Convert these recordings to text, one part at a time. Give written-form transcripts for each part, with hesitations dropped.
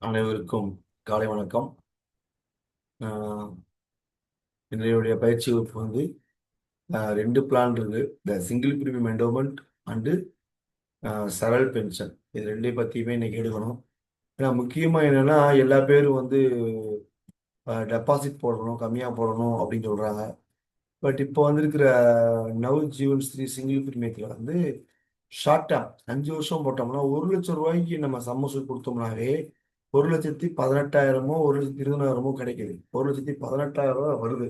அனைவருக்கும் காலை வணக்கம். ஆஹ் இன்றைய பயிற்சி வகுப்பு வந்து ரெண்டு பிளான் இருக்கு. இந்த single premium endowment and Saral pension, இது ரெண்டையும் பற்றியுமே இன்னைக்கு எடுக்கணும். ஏன்னா முக்கியமாக என்னன்னா எல்லா பேரும் வந்து டெபாசிட் போடணும், கம்மியாக போடணும் அப்படின்னு சொல்கிறாங்க. பட் இப்போ வந்திருக்கிற நவ் ஜீவன் ஸ்ரீ சிங்கிள் பிரீமியத்தில் வந்து ஷார்ட் டேர்ம் 5 வருஷம் போட்டோம்னா 1 லட்சம் ரூபாய்க்கு நம்ம சம்மசூல் கொடுத்தோம்னாவே 1,18,000மோ 1,20,000மோ கிடைக்குது. 1,18,000 வருது.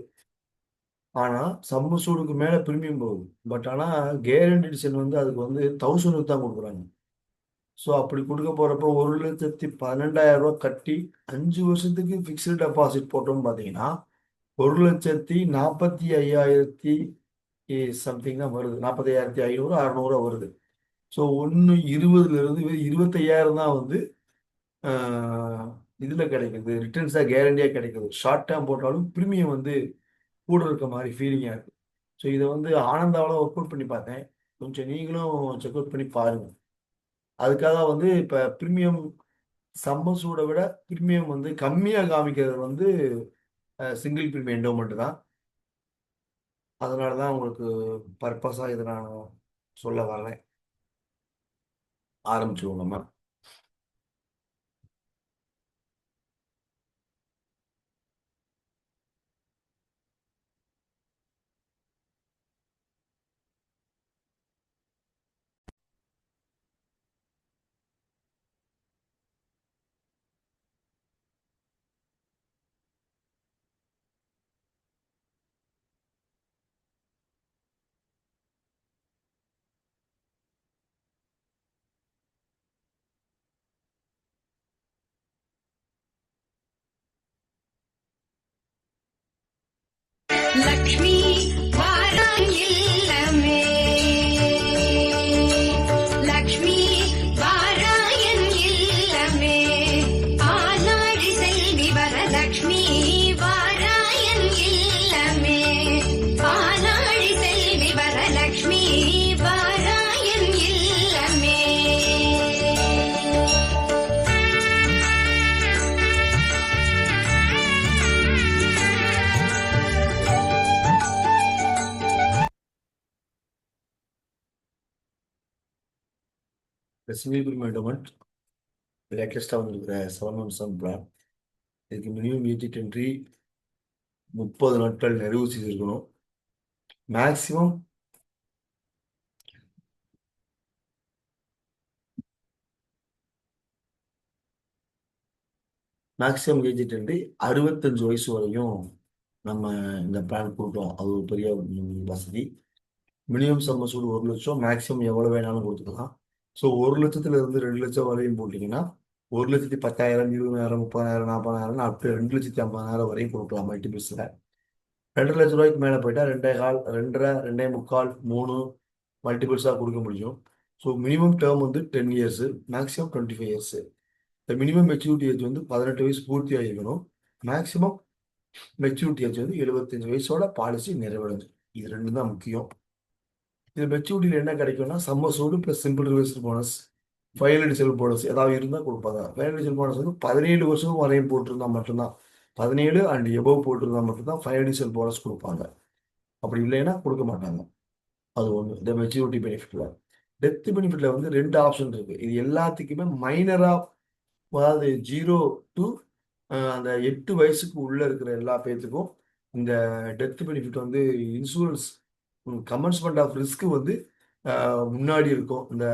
ஆனா சம்மசூலுக்கு மேல பிரீமியம் போகுது. பட் ஆனா கேரண்டிட் வந்து அதுக்கு வந்து 1,000 தான் கொடுக்குறாங்க. ஸோ அப்படி கொடுக்க போறப்போ 1,12,000 கட்டி 5 வருஷத்துக்கு ஃபிக்ஸ்டு டெபாசிட் போட்டோம்னு பார்த்தீங்கன்னா 1,45,000 சம்திங் தான் வருது. 45,500 600 வருது. ஸோ 1,20,000 வெறும் 25,000 தான் வந்து இதில் கிடைக்குது, ரிட்டர்ன்ஸாக கேரண்டியாக கிடைக்குது. ஷார்ட் டேர்ம் போட்டாலும் ப்ரீமியம் வந்து கூட இருக்க மாதிரி ஃபீலிங்காக இருக்குது. ஸோ இதை வந்து ஆனந்தாவில் ஒர்க் அவுட் பண்ணி பார்த்தேன். கொஞ்சம் நீங்களும் செக் அவுட் பண்ணி பாருங்கள். அதுக்காக வந்து இப்போ ப்ரீமியம் சம்மஸோட விட ப்ரீமியம் வந்து கம்மியாக காமிக்கிறது வந்து சிங்கிள் ப்ரீமியம் என்டோமெண்ட் தான். அதனால தான் உங்களுக்கு பர்பஸாக இதை நான் சொல்ல வரேன். ஆரம்பிச்சுடுவோம் நம்ம. லக்ஷ்மி வாராயில்லமே, லக்ஷ்மி வாராயன் இல்லமே, ஆனாழி செல்வி வரலக்ஷ்மி வாராயன் இல்லமே, ஆனாழி செல்வி வரலக்ஷ்மி வாராயன் இல்லமே. இந்த சிங்கிள் ப்ரீமியம் என்டோமெண்ட் லேட்டஸ்ட்டாக வந்துருக்கிற 717 பிளான். இதுக்கு மினிமம் ஏஜ் என்ட்ரி 30 நாட்கள் நிறைவு செய்திருக்கணும். மேக்ஸிமம் ஏஜ் என்ட்ரி 65 வயசு வரையும் நம்ம இந்த பிளான் கொடுக்கலாம். அது ஒரு பெரிய வசதி. மினிமம் சம்மசூல் 1 லட்சம், மேக்ஸிமம் எவ்வளோ வேணாலும் கொடுத்துக்கலாம். ஸோ 1 லட்சத்துல இருந்து 2 லட்சம் வரையும் போட்டிங்கன்னா 1,10,000 20,000 30,000 40,000 அப் டு 2,50,000 வரையும் கொடுக்கலாம் மல்டிபிள்ஸில். 2,00,000 ரூபாய்க்கு மேலே போயிட்டா 2,15 2.5 2.25 3 மல்டிபிள்ஸாக கொடுக்க முடியும். ஸோ மினிமம் டேர்ம் வந்து 10 இயர்ஸு, மேக்ஸிமம் 25 இயர்ஸு. இந்த மினிமம் மெச்சூரிட்டி ஏஜ் வந்து 18 வயசு பூர்த்தி ஆகிக்கணும். மேக்ஸிமம் மெச்சூரிட்டி ஏஜ் வந்து 75 வயசோட பாலிசி நிறைவடைஞ்சு. இது ரெண்டு தான் முக்கியம். இது மெச்சூரிட்டியில் என்ன கிடைக்கும்னா sum assured plus simple reversionary bonus, final sale bonus ஏதாவது இருந்தால் கொடுப்பாங்க. ஃபைனல் செல் போனஸ் வந்து 17 வருஷம் வரையும் போட்டிருந்தா மட்டும்தான், 17 அண்ட் எபோவ் போட்டிருந்தா மட்டும்தான் ஃபைனல் செல் போனஸ் கொடுப்பாங்க. அப்படி இல்லைன்னா கொடுக்க மாட்டாங்க. அது ஒன்று. இந்த மெச்சூரிட்டி பெனிஃபிட்ல. டெத் பெனிஃபிட்ல வந்து 2 ஆப்ஷன் இருக்கு. இது எல்லாத்துக்குமே மைனரா, அதாவது 0 டு அந்த 8 வயசுக்கு உள்ள இருக்கிற எல்லா பேர்த்துக்கும் இந்த டெத் பெனிஃபிட் வந்து இன்சூரன்ஸ் கமன்ஸ்மெண்ட் ஆஃப் ரிஸ்க் வந்து முன்னாடி இருக்கும். இந்த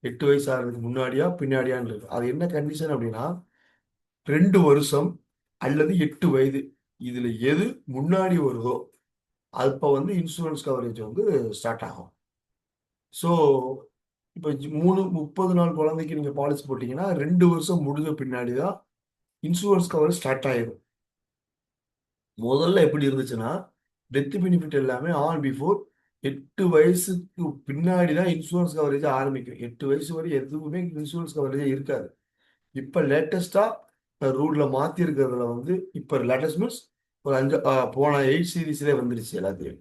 8 வயசு ஆகிறதுக்கு முன்னாடியா பின்னாடியான்னு இருக்கு. அது என்ன கண்டிஷன் அப்படின்னா 2 வருஷம் அல்லது 8 வயது, இதுல எது முன்னாடி வருதோ அப்போ வந்து இன்சூரன்ஸ் கவரேஜ் வந்து ஸ்டார்ட் ஆகும். ஸோ இப்போ 30 நாள் குழந்தைக்கு நீங்கள் பாலிசி போட்டிங்கன்னா 2 வருஷம் முடிஞ்ச பின்னாடி தான் இன்சூரன்ஸ் கவரேஜ் ஸ்டார்ட் ஆயிடும். முதல்ல எப்படி இருந்துச்சுன்னா டெத் பெனிஃபிட் எல்லாமே ஆல் பிஃபோர் 8 வயசுக்கு பின்னாடி தான் இன்சூரன்ஸ் கவரேஜ் ஆரம்பிக்கும். 8 வயசு வரை எதுவுமே இன்சூரன்ஸ் கவரேஜே இருக்காது. இப்போ லேட்டஸ்டாக ரூலில் மாற்றி இருக்கிறதுல வந்து இப்போ லேட்டஸ்ட் மீன்ஸ் ஒரு 5 போன 8 சீரீஸ்லேயே வந்துருச்சு. எல்லாத்தையும்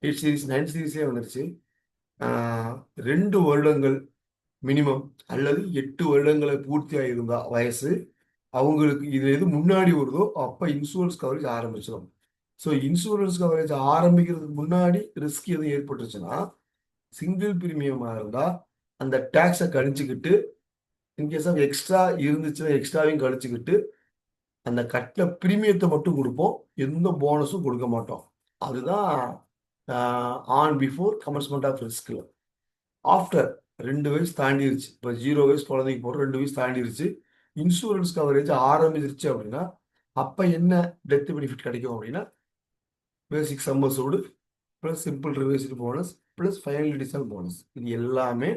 8 சீரீஸ் 9 சீரீஸ்லேயே வந்துருச்சு. 2 வருடங்கள் மினிமம் அல்லது 8 வருடங்களை பூர்த்தியாக இருந்தால் வயசு அவங்களுக்கு இது எது முன்னாடி வருதோ அப்போ இன்சூரன்ஸ் கவரேஜ் ஆரம்பிச்சிடும். ஸோ இன்சூரன்ஸ் கவரேஜ் ஆரம்பிக்கிறதுக்கு முன்னாடி ரிஸ்க் எதுவும் ஏற்பட்டுச்சுன்னா சிங்கிள் பிரீமியமாக இருந்தால் அந்த டேக்ஸை கழிச்சுக்கிட்டு இன்கேஸ் ஆஃப் எக்ஸ்ட்ரா இருந்துச்சுன்னா எக்ஸ்ட்ராவையும் கழிச்சுக்கிட்டு அந்த கட்டின பிரீமியத்தை மட்டும் கொடுப்போம், எந்த போனஸும் கொடுக்க மாட்டோம். அதுதான் ஆன் பிஃபோர் கமன்ஸ்மெண்ட் ஆஃப் ரிஸ்கில். ஆஃப்டர் 2 வயசு தாண்டிருச்சு, இப்போ 0 வயசு குழந்தைக்கு போகிற 2 வயசு தாண்டிருச்சு, இன்சூரன்ஸ் கவரேஜ் ஆரம்பிச்சிருச்சு அப்படின்னா அப்போ என்ன டெத் பெனிஃபிட் கிடைக்கும் அப்படின்னா பேசிக் some assured plus symbol revised bonus plus final additional bonus. இது எல்லாமே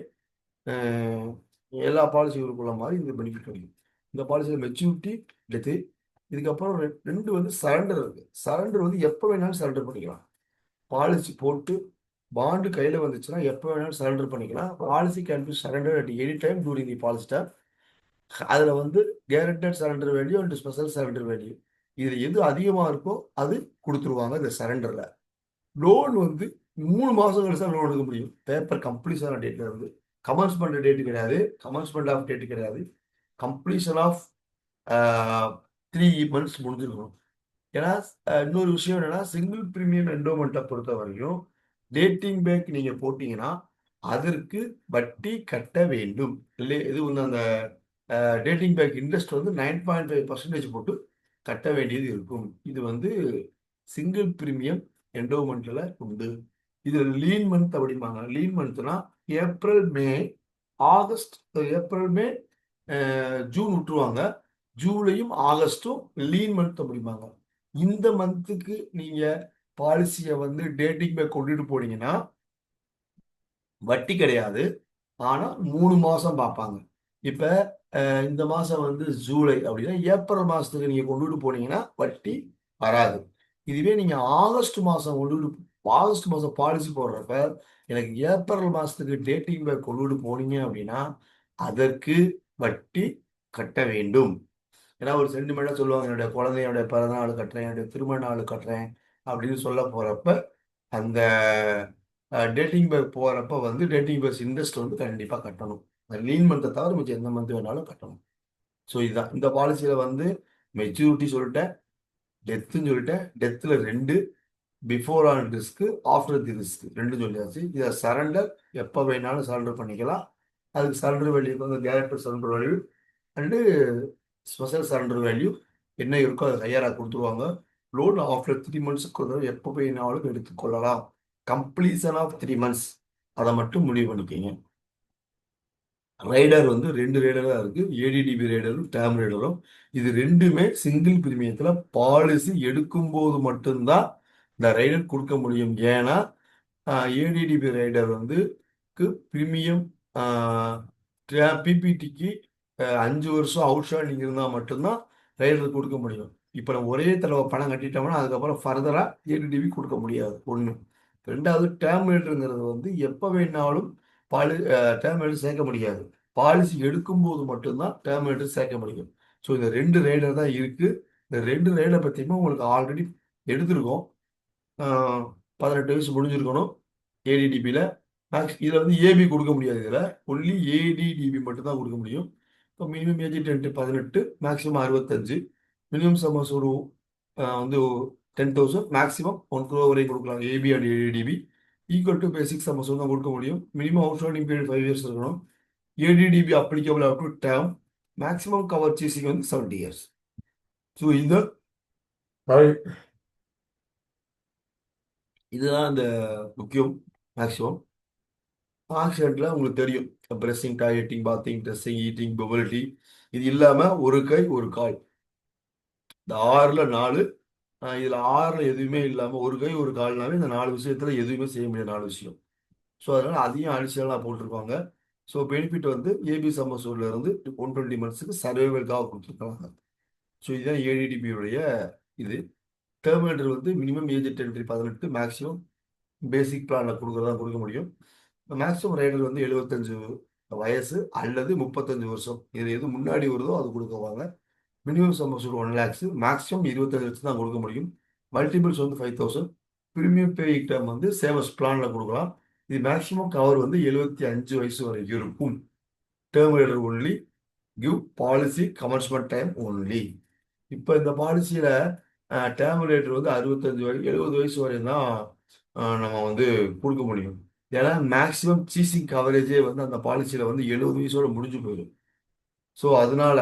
எல்லா பாலிசிகளுக்குள்ள மாதிரி இந்த பெனிஃபிட் கிடைக்கும். இந்த பாலிசியில் மெச்சூரிட்டி டெத்து, இதுக்கப்புறம் ரெண்டு வந்து சரண்டர் இருக்கு. சரண்டர் வந்து எப்போ வேணாலும் சரண்டர் பண்ணிக்கலாம். பாலிசி போட்டு பாண்டு கையில் வந்துச்சுன்னா எப்போ வேணாலும் சரண்டர் பண்ணிக்கலாம். Policy can be surrender at any time during the policy term. அதில் வந்து guaranteed surrender value and special surrender value, இதில் எது அதிகமாக இருக்கோ அது கொடுத்துருவாங்க இந்த சரண்டரில். லோன் வந்து 3 மாதம் கழிச்சு தான் லோன் எடுக்க முடியும். பேப்பர் கம்ப்ளீஷன் டேட்ல இருந்து, கமன்ஸ்மெண்ட் டேட்டு கிடையாது, கமன்ஸ்மெண்ட் ஆஃப் டேட்டு கிடையாது, கம்ப்ளீஷன் ஆஃப் 3 months முடிஞ்சிருக்கணும். ஏன்னா இன்னொரு விஷயம் என்னன்னா சிங்கிள் பிரீமியம் என்டோமெண்ட்டை பொறுத்த வரையும் டேட்டிங் பேக் நீங்கள் போட்டிங்கன்னா அதற்கு வட்டி கட்ட வேண்டும். இல்லை இது வந்து அந்த டேட்டிங் பேக் இன்ட்ரெஸ்ட் வந்து 9.5% போட்டு கட்ட வேண்டியது இருக்கும். இது வந்து சிங்கிள் பிரீமியம் என்டோமெண்ட்டில் உண்டு. இது லீன் மந்த் அப்படிம்பாங்க. லீன் மந்த்னா April May August, April May June விட்டுருவாங்க, ஜூலையும் ஆகஸ்ட்டும் லீன் மந்த் அப்படிம்பாங்க. இந்த மந்த்துக்கு நீங்க பாலிசியை வந்து டேட்டிங் பேக் கொண்டுட்டு போனீங்கன்னா வட்டி கிடையாது, ஆனா 3 மாசம் பார்ப்பாங்க. இப்ப இந்த மாசம் வந்து ஜூலை அப்படின்னா ஏப்ரல் மாசத்துக்கு நீங்க கொண்டுட்டு போனீங்கன்னா வட்டி வராது. இதுவே நீங்க ஆகஸ்ட் மாசம் ஆகஸ்ட் மாசம் பாலிசி போடுறப்ப எனக்கு ஏப்ரல் மாசத்துக்கு டேட்டிங் பேக் கொண்டுட்டு போனீங்க அப்படின்னா அதற்கு வட்டி கட்ட வேண்டும். ஏன்னா ஒரு சென்டிமெண்டா சொல்லுவாங்க, என்னுடைய குழந்தையோட பிறந்த நாள் கட்டுறேன், என்னுடைய திருமண நாள் கட்டுறேன் அப்படின்னு சொல்ல போறப்ப அந்த டேட்டிங் பேக் போறப்ப வந்து டேட்டிங் பேக் இன்ட்ரெஸ்ட் வந்து கண்டிப்பா கட்டணும். லீன் மந்த்தை தவிர மிச்சம் எந்த மந்த் வேணாலும் கட்டணும். ஸோ இதுதான் இந்த பாலிசியில வந்து மெச்சூரிட்டி சொல்லிட்டேன், டெத்துன்னு சொல்லிட்டேன். டெத்தில் 2, before on risk, after the risk 2 சொல்லியாச்சு. இதை சரண்டர் எப்போ வேணாலும் சரண்டர் பண்ணிக்கலாம். அதுக்கு சரண்டர் வேல்யூ வந்து character surrender value and special surrender value என்ன இருக்கோ அதை கையாராக கொடுத்துருவாங்க. லோன் ஆஃப்டர் 3 months எப்போ வேணாலும் எடுத்துக்கொள்ளலாம். கம்ப்ளீஷன் ஆஃப் 3 months அதை மட்டும் முடிவு பண்ணிக்கோங்க. ரைடர் வந்து 2 ரைடர் தான் இருக்கு, ஏடிடிபி ரைடரும் டேர்ம் ரைடரும். இது ரெண்டுமே சிங்கிள் பிரீமியத்தில் பாலிசி எடுக்கும்போது மட்டும்தான் இந்த ரைடர் கொடுக்க முடியும். ஏன்னா ஏடிடிபி ரைடர் வந்து பிரீமியம் பிபிடிக்கு 5 வருஷம் அவுட்ஸ்டாண்டிங் இருந்தால் மட்டும்தான் ரைடர் கொடுக்க முடியும். இப்போ நம்ம ஒரே தடவை பணம் கட்டிட்டோம்னா அதுக்கப்புறம் ஃபர்தராக ஏடிடிபி கொடுக்க முடியாது. ஒன்று. ரெண்டாவது டேர்ம் ரைடருங்கிறது வந்து எப்போ வேணாலும் டேர்ம் ரைடர் சேர்க்க முடியாது. பாலிசி எடுக்கும்போது மட்டும்தான் டேர்ம் ரைடர் சேர்க்க முடியும். ஸோ இந்த 2 ரைடர் தான் இருக்கு. இந்த 2 ரைடரை பற்றியுமே உங்களுக்கு ஆல்ரெடி எடுத்திருக்கோம். 18 வயசு முடிஞ்சிருக்கணும் ஏடிடிபியில். இதில் வந்து ஏபி கொடுக்க முடியாது, இதில் ஒன்லி ஏடிடிபி மட்டும்தான் கொடுக்க முடியும். இப்போ minimum age 18, maximum 65, minimum sum assured ஒரு வந்து 10,000, மேக்ஸிமம் 1 crore வரை கொடுக்கலாம். AB and ADDB equal to basic sum assured தான் கொடுக்க முடியும். மினிமம் அவுட்ஸ்டாண்டிங் பீரியட் 5 years இருக்கணும். ADDB applicable up to term, maximum cover ceasing வந்து 70 years. ஸோ இதுதான் இந்த முக்கியம். மேக்ஸிமம் ஆக்சிடென்ட்ல உங்களுக்கு தெரியும், brushing, toileting, bathing, dressing, eating, mobility, இது இல்லாமல் ஒரு கை ஒரு கால், இந்த 6ல் 4, இதில் 6ல் எதுவுமே இல்லாமல் ஒரு கை ஒரு கால்னாவே இந்த 4 விஷயத்தில் எதுவுமே செய்ய முடியாது, 4 விஷயம். ஸோ அதனால் அதையும் அடிஷனலாக போட்டிருப்பாங்க. ஸோ பெனிஃபிட் வந்து ஏபி சம்மர்ஸூரில் இருந்து 120 monthsக்கு சர்வைவல்காக கொடுத்துருக்காங்க. ஸோ இதுதான் ஏடிடிபியுடைய இது. டெர்மினேட்டர் வந்து மினிமம் ஏஜ் 18, மேக்ஸிமம் பேசிக் பிளானில் கொடுக்க முடியும். மேக்ஸிமம் ரைடர் வந்து 75 வயசு அல்லது 35 வருஷம், இது எது முன்னாடி வருதோ அது கொடுக்குவாங்க. மினிமம் சம்மர்ஸூர் 1 lakhs, மேக்ஸிமம் 25 லட்சம் தான் கொடுக்க முடியும். மல்டிபிள்ஸ் வந்து 5,000. ப்ரீமியம் பேயிங் டேர்ம் வந்து சேவஸ் பிளானில் கொடுக்கலாம். இது மேக்ஸிமம் கவர் வந்து 75 வயசு வரைக்கும் இருக்கும். Term rider only give policy commencement time only. இப்போ இந்த பாலிசியில டேர்ம் ரேட் வந்து 65 வயசு 70 வயசு வரையும் தான் நம்ம வந்து கொடுக்க முடியும். ஏன்னா மேக்சிமம் சீசிங் கவரேஜே வந்து அந்த பாலிசியில வந்து 70 வயசோட முடிஞ்சு போயிடும். ஸோ அதனால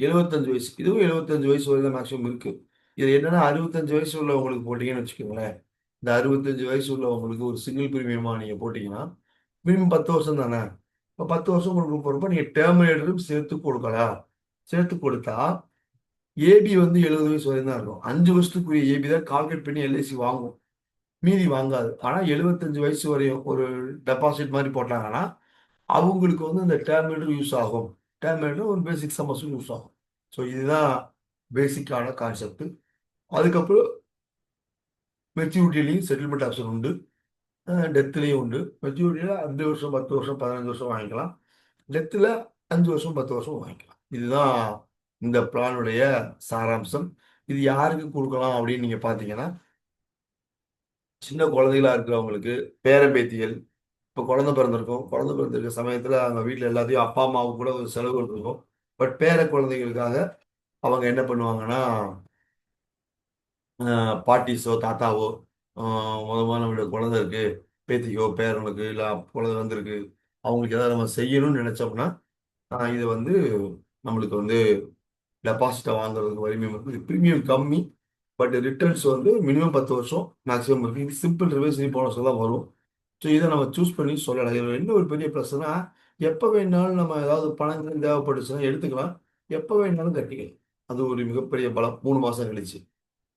75 வயசு, இதுவும் 75 வயசு வரை தான் மேக்ஸிமம் இருக்கு. இது என்னன்னா 65 வயசு உள்ளவங்களுக்கு போட்டீங்கன்னு வச்சுக்கோங்களேன். இந்த 65 வயசு உள்ளவங்களுக்கு ஒரு சிங்கிள் பிரீமியமா நீங்க போட்டீங்கன்னா, மினிமம் 10 வருஷம் தானே. இப்போ 10 வருஷம் கொடுக்க போறப்ப நீங்க டேர்ம் ரேட்டும் சேர்த்து கொடுக்கலாம். சேர்த்து கொடுத்தா ஏபி வந்து 70 வயசு வரையும் தான் இருக்கும். 5 வருஷத்துக்குரிய ஏபி தான் கால்குலேட் பண்ணி எல்ஐசி வாங்கும். மீதி வாங்காது. ஆனா 75 வயசு வரையும் ஒரு டெபாசிட் மாதிரி போட்டாங்கன்னா, அவங்களுக்கு வந்து இந்த டேர்ம் ரேட் யூஸ் ஆகும். டேர்ம் ரேட் ஒரு பேசிக் சம் அஷ்யூர்ட் யூஸ் ஆகும். ஸோ இதுதான் பேசிக்கான கான்செப்ட். அதுக்கப்புறம் மெச்சூரிட்டிலையும் செட்டில்மெண்ட் ஆப்ஷன் உண்டு. டெத்துலையும் உண்டு. மெச்சூரிட்டியில் 5 வருஷம் 10 வருஷம் 15 வருஷம் வாங்கிக்கலாம். டெத்தில் 5 வருஷம் 10 வருஷம் வாங்கிக்கலாம். இதுதான் இந்த பிளானுடைய சாராம்சம். இது யாருக்கு கொடுக்கலாம் அப்படின்னு நீங்க பார்த்தீங்கன்னா, சின்ன குழந்தைகளா இருக்கிறவங்களுக்கு, பேரன் பேத்திகள், இப்போ குழந்தை பிறந்திருக்கும். குழந்தை பிறந்திருக்க சமயத்தில் அவங்க வீட்டில் எல்லாத்தையும் அப்பா அம்மாவுக்கு கூட ஒரு செலவுகள் இருக்கும். பட் பேர குழந்தைகளுக்காக அவங்க என்ன பண்ணுவாங்கன்னா, பாட்டிஸோ தாத்தாவோ மொதல்ல நம்மளுக்கு குழந்தை இருக்கு, பேத்திக்கோ பேரனுக்கு இல்லை குழந்தை வந்திருக்கு, அவங்களுக்கு ஏதாவது நம்ம செய்யணும்னு நினைச்சோம்னா இது வந்து நம்மளுக்கு வந்து டெபாசிட்டை வாங்குறதுக்கு வலிமை வந்து ப்ரீமியம் கம்மி. பட் ரிட்டர்ன்ஸ் வந்து மினிமம் 10 வருஷம் மேக்ஸிமம் இருக்கு. இது சிம்பிள் ரிவர்ஸ் போனஸ் தான் வரும். ஸோ இதை நம்ம சூஸ் பண்ணி சொல்லலாம். இதுல என்ன ஒரு பெரிய ப்ளஸ்னா, எப்போ வேணாலும் நம்ம ஏதாவது பணங்கள் தேவைப்பட்டுச்சுன்னா எடுத்துக்கலாம். எப்போ வேணாலும் கட்டிக்கலாம். அது ஒரு மிகப்பெரிய பலம் 3 மாசம் கழிச்சு.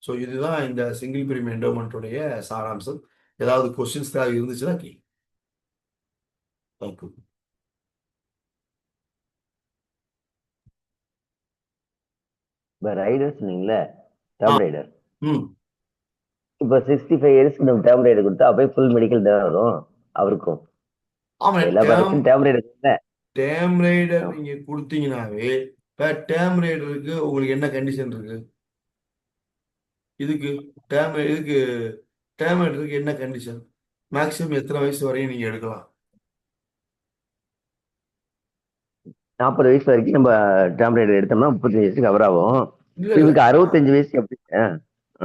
ஸோ இதுதான் இந்த சிங்கிள் பிரீமியம் என்டோமெண்ட்டுடைய சாராம்சம். ஏதாவது கொஸ்டின்ஸ் தேவை இருந்துச்சுன்னா கேள்வி. தேங்க்யூ. இப்போ ரைடர் சொன்னீங்கல்ல, ஆ டேர்ம் ரைடர். ம் இப்போ 65 இயர்ஸ்க்கு நம்ம டேர்ம் ரைடர் கொடுத்தா அப்படியே ஃபுல் மெடிக்கல் தான் வரும் அவருக்கும். ஆமாம். எல்லா பாலிசியும் டேர்ம் ரைடர் இல்லை. டேர்ம் ரைடர் நீங்க கொடுத்தீங்கன்னாவே இப்போ டேர்ம் ரைடருக்கு உங்களுக்கு என்ன கண்டிஷன் இருக்கு? இதுக்கு இதுக்கு டேர்ம் ரைடருக்கு என்ன கண்டிஷன்? மேக்ஸிமம் எத்தனை வயசு வரையும் நீங்க எடுக்கலாம்? 40 வயசு வரைக்கும் நம்ம டேர்ம் ரைடர் எடுத்தோம்னா 35 வயசுக்கு கவர் ஆகும். இல்ல இல்ல இவருக்கு 65 வயசு எப்படி?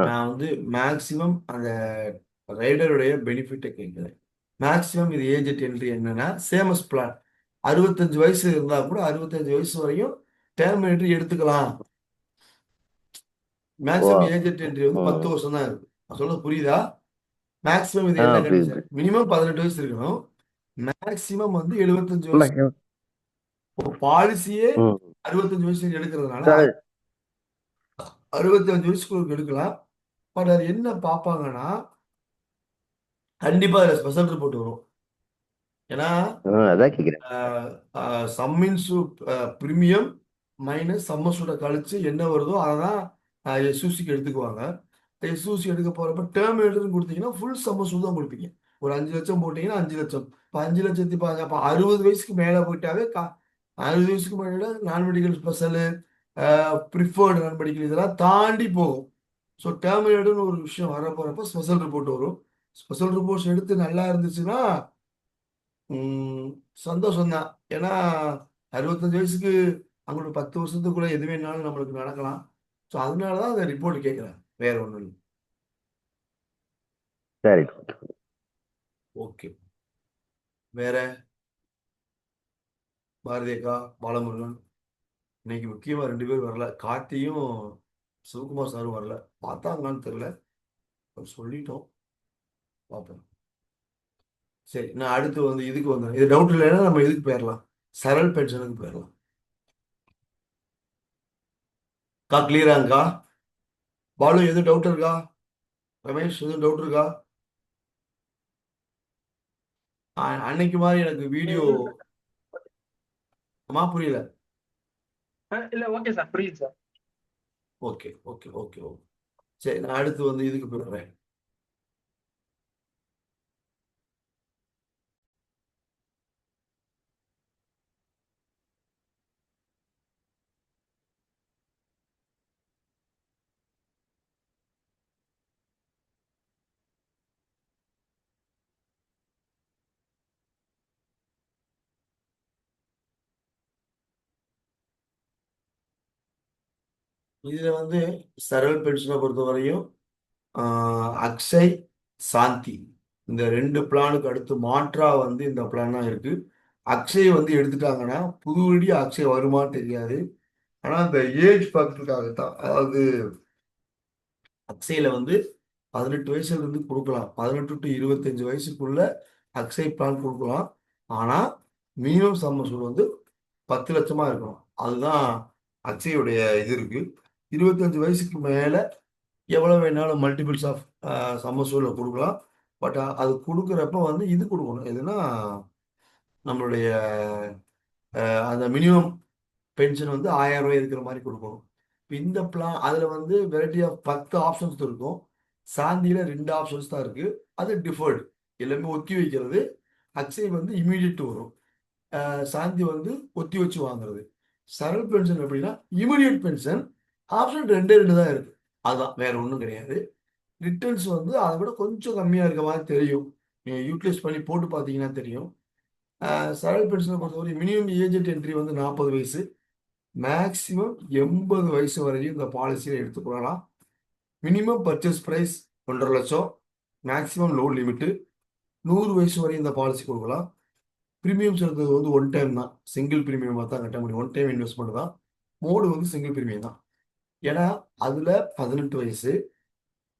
நான் வந்து மேக்ஸிமம் அந்த ரைடருடைய பெனிஃபிட்டை கேட்குறேன். மேக்ஸிமம் இது ஏஜ் என்ட்ரி என்னன்னா சேமஸ் பிளான். 65 வயசு இருந்தா கூட 65 வயசு வரையும் டேர்ம் என்ட்ரி எடுத்துக்கலாம். ஓ. மேக்ஸிமம் ஏஜ் என்ட்ரி வந்து 10 ம். வருஷம் தான் இருக்கு. நான் சொல்றது புரியுதா? மேக்ஸிமம் இது என்ன புரியுது கண்டிஷன்? புரியுது. மினிமம் 18 வயசு இருக்கணும். மேக்ஸிமம் வந்து 75 வயசு. ஆமா. பாலிசியே ம். 65 வயசு எடுக்கிறதுனால சார், 65 வயசுக்குள்ள எடுக்கலாம். பட் அது என்ன பார்ப்பாங்கன்னா, கண்டிப்பா அதுல ஸ்பெஷல் ரிப்போர்ட் வரும். ஏன்னா அதான் கேட்குறேன். சம் இன்சூ பிரீமியம் மைனஸ் சம்மர்ஸோட கழிச்சு என்ன வருதோ அதை தான் எஸ்யூசிக்கு எடுத்துக்குவாங்க. எஸ்யூசி எடுக்க போறப்ப டேர்ம் எழுதுன்னு கொடுத்தீங்கன்னா ஃபுல் சம்மர்ஸ் தான் கொடுப்பீங்க. ஒரு 5 லட்சம் போட்டீங்கன்னா 5 லட்சம். இப்போ 5 லட்சத்தி அப்போ 60 வயசுக்கு மேலே போயிட்டாவே 60 வயசுக்கு மேலே நான் மெடிக்கல் ஸ்பெஷலு ப்ரிஃபர்டு நான் மெடிக்கல் இதெல்லாம் தாண்டி போகும். ஸோ டேர்ம் எழுதுன்னு ஒரு விஷயம் வர போறப்ப ஸ்பெஷல் ரிப்போர்ட் வரும். ஸ்பெஷல் ரிப்போர்ட்ஸ் எடுத்து நல்லா இருந்துச்சுன்னா சந்தோஷம் தான். ஏன்னா 65 வயசுக்கு அவங்களுக்கு 10 வருஷத்துக்குள்ள எது வேணாலும் நம்மளுக்கு நடக்கலாம். ஸோ அதனால தான் அந்த ரிப்போர்ட் கேட்குறேன். வேற ஒன்றும் இல்லை. சரி. ஓகே. வேற பாரதி அக்கா, பாலமுருகன், இன்னைக்கு முக்கியமா 2 பேர் வரல. கார்த்தியும் சிவகுமார் சாரும் வரல. பார்த்தாங்களான்னு தெரியல. சொல்லிட்டோம். பார்ப்போம். சரி, நான் அடுத்து வந்து இதுக்கு வந்தேன். இது டவுட் இல்லைன்னா நம்ம இதுக்கு போயிடலாம். சரல் பென்ஷனுக்கு போயிடலாம். அக்கா கிளியராங்கக்கா? பாலு எதுவும் டவுட் இருக்கா? ரமேஷ் எதுவும் டவுட் இருக்கா? அன்னைக்கு மாதிரி எனக்கு வீடியோ புரியல. இல்ல ஓகே சார், புரியுது sir. Okay okay okay okay. சரி, நான் அடுத்து வந்து இதுக்கு போயிடுறேன். இதுல வந்து சரல் பென்ஷனை பொறுத்தவரையும் அக்ஷய், சாந்தி இந்த 2 பிளானுக்கு அடுத்து மாற்றா வந்து இந்த பிளான் தான் இருக்கு. அக்ஷய் வந்து எடுத்துட்டாங்கன்னா புதுவடி அக்ஷய் வருமான்னு தெரியாது. ஆனா இந்த ஏஜ் ஃபேக்டருக்காகத்தான், அதாவது அக்ஷயில வந்து 18 வயசுல இருந்து கொடுக்கலாம், 18 டு 25 வயசுக்குள்ள அக்ஷய் பிளான் கொடுக்கலாம். ஆனா மினிமம் சம்மசூல் வந்து 10 லட்சமா இருக்கணும். அதுதான் அக்ஷயோடைய இது இருக்கு. 25 வயசுக்கு மேல எவ்வளவு வேணாலும் மல்டிபிள்ஸ் ஆஃப் சம்மசூல கொடுக்கலாம். பட் அது கொடுக்குறப்ப வந்து இது கொடுக்கணும், எதுனா நம்மளுடைய அந்த மினிமம் பென்ஷன் வந்து 1000 ரூபாய் இருக்கிற மாதிரி கொடுக்கணும். இப்ப இந்த பிளான் அதுல வந்து வெரைட்டி ஆஃப் 10 ஆப்ஷன்ஸ் இருக்கும். சாந்தியில 2 ஆப்ஷன்ஸ் தான் இருக்கு. அது டிஃபர்டு, எல்லாமே ஒத்தி வைக்கிறது. அக்ஷய் வந்து இமீடியட் வரும். சாந்தி வந்து ஒத்தி வச்சு வாங்குறது. சரல் பென்ஷன் எப்படின்னா இமீடியட் பென்ஷன். ஆப்ஷன் 2 தான் இருக்கு. அதுதான், வேற ஒன்றும் கிடையாது. ரிட்டர்ன்ஸ் வந்து அதை விட கொஞ்சம் கம்மியா இருக்க மாதிரி தெரியும். நீங்க யூட்டிலைஸ் பண்ணி போட்டு பார்த்தீங்கன்னா தெரியும். சரல் பென்ஷனை பொறுத்தவரை மினிமம் ஏஜ் என்ட்ரி வந்து 40 வயசு, மேக்சிமம் 80 வயசு வரையும் இந்த பாலிசியை எடுத்துக்கொள்ளலாம். மினிமம் பர்ச்சேஸ் ப்ரைஸ் 1.5 லட்சம், மேக்சிமம் லோன் லிமிட்டு. 100 வயசு வரையும் இந்த பாலிசி கொடுக்கலாம். ப்ரீமியம் செலுத்துறது வந்து ஒன் டைம் தான், சிங்கிள் ப்ரீமியமாக தான் கட்ட முடியும். ஒன் டைம் இன்வெஸ்ட்மெண்ட் தான். மோடு வந்து சிங்கிள் ப்ரீமியம் தான். ஏன்னா அதுல 18 வயசு,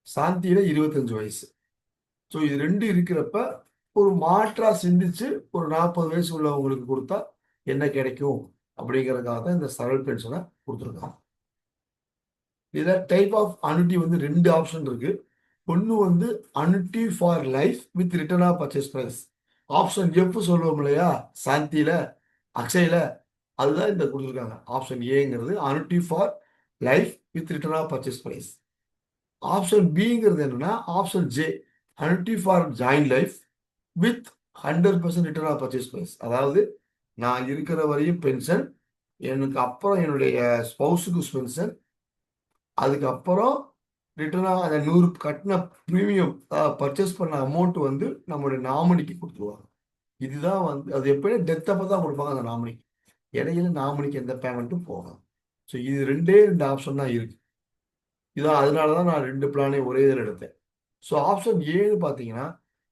சாந்தியில 25 வயசு. ஸோ இது 2 இருக்கிறப்ப ஒரு மாற்றா சிந்திச்சு ஒரு 40 வயசு உள்ளவங்களுக்கு கொடுத்தா என்ன கிடைக்கும் அப்படிங்கிறதுக்காக தான் இந்த சரல் பென்ஷனை கொடுத்துருக்காங்க. இதுல டைப் ஆஃப் அனுட்டி வந்து 2 ஆப்ஷன் இருக்கு. ஒன்று வந்து annuity for life with return of purchase price. Option F சொல்லுவோம் இல்லையா சாந்தியில, அக்ஷயில, அதுதான் இந்த கொடுத்துருக்காங்க. ஆப்ஷன் ஏங்கிறது annuity for life with return of purchase price. Option பிங்கிறது என்னன்னா option J, annuity for joint life with 100% return of purchase price. அதாவது நான் இருக்கிற வரையும் பென்ஷன், எனக்கு அப்புறம் என்னுடைய ஸ்பௌஸுக்கு பென்ஷன், அதுக்கப்புறம் ரிட்டர்னாக அந்த 100 கட்டின ப்ரீமியம் பர்ச்சேஸ் பண்ண அமௌண்ட் வந்து நம்மளுடைய நாமினிக்கு கொடுத்துருவாங்க. இதுதான் வந்து அது எப்படியும் டெத் அப்போ தான் கொடுப்பாங்க அந்த நாமினிக்கு. இடையில நாமினிக்கு எந்த பேமெண்ட்டும் போகாது. ஸோ இது 2 ஆப்ஷன் தான் இருக்கு. இதான் அதனால தான் நான் 2 பிளானையும் ஒரே இதில் எடுத்தேன். ஸோ ஆப்ஷன் ஏன்னு பார்த்தீங்கன்னா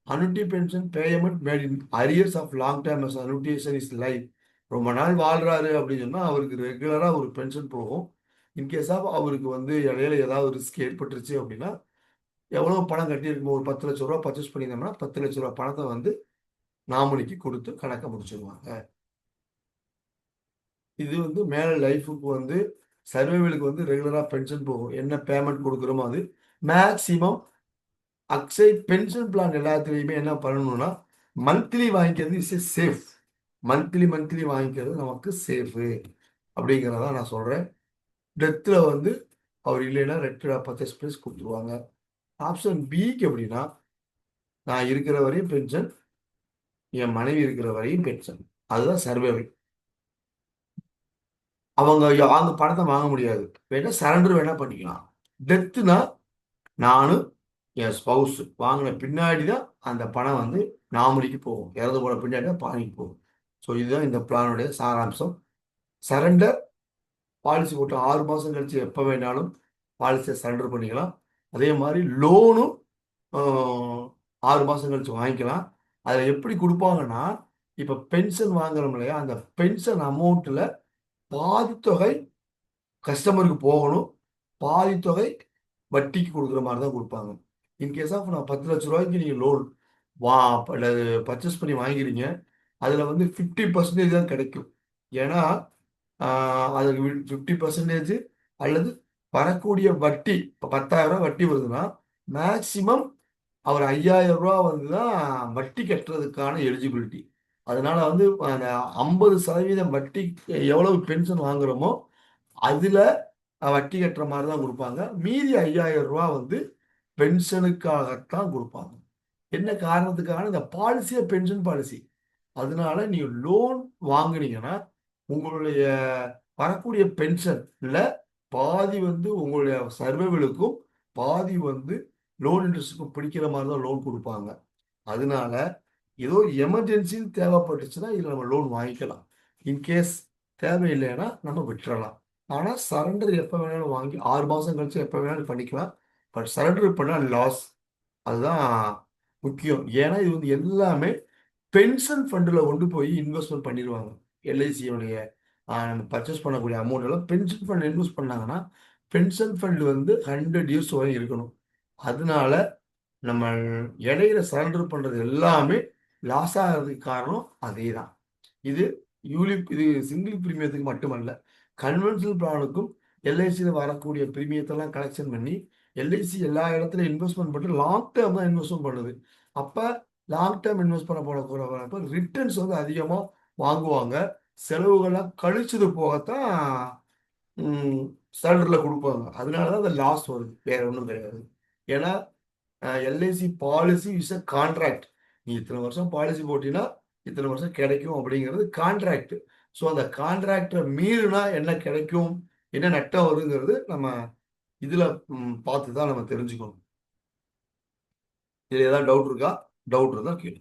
annuity pension payment made in arrears of long term as annuitation is life. ரொம்ப நாள் வாழ்றாரு அப்படின்னு சொன்னால் அவருக்கு ரெகுலராக ஒரு பென்ஷன் போகும். இன்கேஸ் ஆஃப் அவருக்கு வந்து இடையில ஏதாவது ரிஸ்க் ஏற்பட்டுருச்சு அப்படின்னா எவ்வளோ பணம் கட்டியிருக்கும், ஒரு 10 லட்ச ரூபா பர்ச்சேஸ் பண்ணியிருந்தோம்னா 10 லட்ச ரூபா பணத்தை வந்து நாமினிக்கு கொடுத்து கணக்கை முடிச்சிருவாங்க. இது வந்து மேலே லைஃபுக்கு வந்து சர்வைவலுக்கு வந்து ரெகுலராக பென்ஷன் போகும். என்ன பேமெண்ட் கொடுக்குறோமோ அது மேக்சிமம். அக்ஷய் பென்ஷன் பிளான் எல்லாத்துலேயுமே என்ன பண்ணணும்னா மந்த்லி வாங்கிக்கிறது இஸ் சேஃப். மந்த்லி வாங்கிக்கிறது நமக்கு சேஃபு அப்படிங்கிறதான் நான் சொல்கிறேன். டெத்தில் வந்து அவர் இல்லைன்னா ரெக்டடாக பர்ச்சேஸ் ப்ரைஸ் கொடுத்துருவாங்க. ஆப்ஷன் பிக்கு எப்படின்னா நான் இருக்கிற வரையும் பென்ஷன், என் மனைவி இருக்கிற வரையும் பென்ஷன், அதுதான் சர்வைவல். அவங்க பணத்தை வாங்க முடியாது, வேணா சரண்டர் வேணா பண்ணிக்கலாம். டெத்துனா நானும் என் ஸ்பௌஸ் வாங்கின பின்னாடி தான் அந்த பணம் வந்து நாமினிக்கு போகும். இறந்து போன பின்னாடி தான் பாணிக்கு போகும். ஸோ இதுதான் இந்த பிளானுடைய சாராம்சம். சரண்டர் பாலிசி போட்டு 6 மாதம் கழிச்சு எப்போ வேணாலும் பாலிசியை சரண்டர் பண்ணிக்கலாம். அதே மாதிரி லோனும் 6 மாதம் கழிச்சு வாங்கிக்கலாம். அதில் எப்படி கொடுப்பாங்கன்னா இப்போ பென்ஷன் வாங்குறோம் இல்லையா, அந்த பென்ஷன் அமௌண்ட்டில் பாதி தொகை கஸ்டமருக்கு போகணும், பாதி தொகை வட்டிக்கு கொடுக்குற மாதிரி தான் கொடுப்பாங்க. இன்கேஸ் ஆஃப் நான் 10 லட்ச ரூபாய்க்கு நீங்கள் லோன் பர்ச்சேஸ் பண்ணி வாங்கிறீங்க, அதில் வந்து 50% தான் கிடைக்கும். ஏன்னா அதுக்கு 50% அல்லது வரக்கூடிய வட்டி, இப்போ 10,000 ரூபா வட்டி வருதுன்னா மேக்சிமம் அவர் 5,000 ரூபா வந்து தான் வட்டி கட்டுறதுக்கான எலிஜிபிலிட்டி. அதனால வந்து அந்த 50% வட்டி எவ்வளவு பென்ஷன் வாங்குறோமோ அதில் வட்டி கட்டுற மாதிரி தான் கொடுப்பாங்க. மீதி 5,000 ரூபா வந்து பென்ஷனுக்காகத்தான் கொடுப்பாங்க. என்ன காரணத்துக்கான இந்த பாலிசியை பென்ஷன் பாலிசி. அதனால நீங்கள் லோன் வாங்குனீங்கன்னா உங்களுடைய வரக்கூடிய பென்ஷன்ல பாதி வந்து உங்களுடைய சர்வைவலுக்கும் பாதி வந்து லோன் இன்ட்ரெஸ்ட்டுக்கும் பிடிக்கிற மாதிரி தான் லோன் கொடுப்பாங்க. அதனால ஏதோ எமர்ஜென்சி தேவைப்பட்டுச்சுன்னா இதில் நம்ம லோன் வாங்கிக்கலாம். இன்கேஸ் தேவையில்லைன்னா நம்ம விட்டுறலாம். ஆனா சரண்டர் எப்ப வேணாலும் வாங்கி 6 மாசம் கழிச்சு எப்ப வேணாலும் பண்ணிக்கலாம். பட் சரண்டர் பண்ணா லாஸ். அதுதான் முக்கியம். ஏன்னா இது வந்து எல்லாமே பென்ஷன் ஃபண்டில் கொண்டு போய் இன்வெஸ்ட்மெண்ட் பண்ணிடுவாங்க. எல்ஐசியோடைய நம்ம பர்ச்சேஸ் பண்ணக்கூடிய அமௌண்ட் எல்லாம் பென்ஷன் ஃபண்ட் இன்வெஸ்ட் பண்ணாங்கன்னா பென்ஷன் ஃபண்ட் வந்து 100 இயர்ஸ் வரை இருக்கணும். அதனால நம்ம இடையில சரண்டர் பண்றது எல்லாமே லாஸ் ஆகிறதுக்கு காரணம் அதே தான். இது இது சிங்கிள் பிரீமியத்துக்கு மட்டுமல்ல, கன்வென்ஷனல் பிளானுக்கும் எல்ஐசியில் வரக்கூடிய பிரீமியத்தெல்லாம் கலெக்ஷன் பண்ணி எல்ஐசி எல்லா இடத்துலையும் இன்வெஸ்ட்மெண்ட் பண்ணிட்டு லாங் டேர்ம் தான் இன்வெஸ்ட்மெண்ட் பண்ணுது. அப்போ லாங் டேர்ம் இன்வெஸ்ட் பண்ண போகிறப்ப ரிட்டர்ன்ஸ் வந்து அதிகமாக வாங்குவாங்க. செலவுகள்லாம் கழிச்சது போகத்தான் சரண்டரில் கொடுப்பாங்க. அதனால தான் அந்த லாஸ் வருது, வேற ஒன்றும் கிடையாது. ஏன்னா LIC policy is a contract. நீ இத்தனை வருஷம் பாலிசி போட்டினா இத்தனை வருஷம் கிடைக்கும் அப்படிங்கிறது கான்ட்ராக்ட். ஸோ அந்த கான்ட்ராக்டை மீறினா என்ன கிடைக்கும், என்ன நட்டம் வருங்கிறது நம்ம இதுல பார்த்து தான் நம்ம தெரிஞ்சுக்கணும். இதுல ஏதாவது டவுட் இருக்கா? டவுட் இருந்தா கேளு.